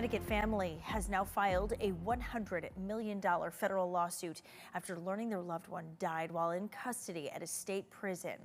Connecticut family has now filed a $100 million federal lawsuit after learning their loved one died while in custody at a state prison.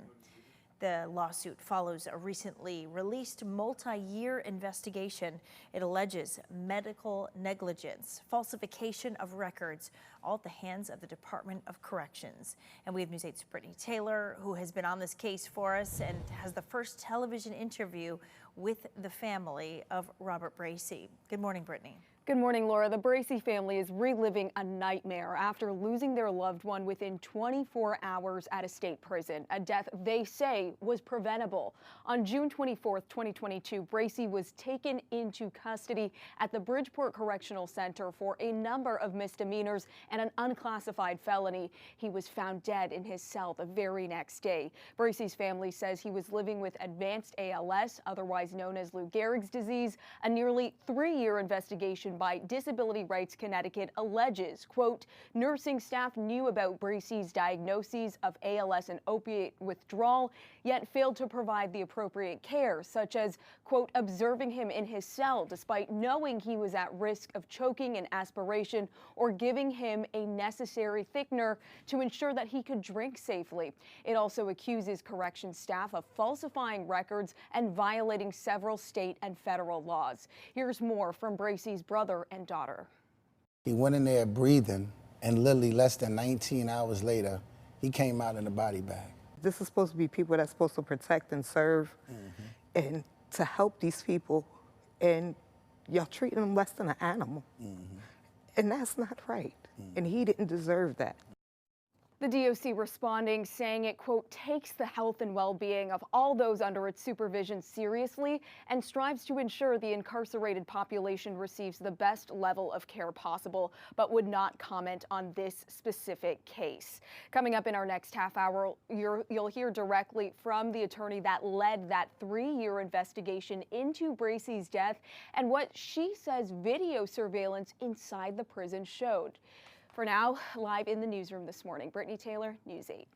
The lawsuit follows a recently released multi-year investigation. It alleges medical negligence, falsification of records, all at the hands of the Department of Corrections. And we have News 8's Brittany Taylor, who has been on this case for us and has the first television interview with the family of Robert Bracey. Good morning, Brittany. Good morning, Laura. The Bracey family is reliving a nightmare after losing their loved one within 24 hours at a state prison, a death they say was preventable. On June 24th, 2022, Bracey was taken into custody at the Bridgeport Correctional Center for a number of misdemeanors and an unclassified felony. He was found dead in his cell the very next day. Bracey's family says he was living with advanced ALS, otherwise known as Lou Gehrig's disease. A nearly 3-year investigation by Disability Rights Connecticut alleges, quote, nursing staff knew about Bracey's diagnoses of ALS and opiate withdrawal, yet failed to provide the appropriate care, such as, quote, observing him in his cell despite knowing he was at risk of choking and aspiration, or giving him a necessary thickener to ensure that he could drink safely. It also accuses corrections staff of falsifying records and violating several state and federal laws. Here's more from Bracey's brother and daughter. He went in there breathing, and literally less than 19 hours later, he came out in a body bag. This is supposed to be people that's supposed to protect and serve and to help these people, and y'all treating them less than an animal. And that's not right. And he didn't deserve that. The DOC responding, saying it, quote, takes the health and well-being of all those under its supervision seriously and strives to ensure the incarcerated population receives the best level of care possible, but would not comment on this specific case. Coming up in our next half hour, you'll hear directly from the attorney that led that 3-year investigation into Bracey's death and what she says video surveillance inside the prison showed. For now, live in the newsroom this morning, Brittany Taylor, News 8.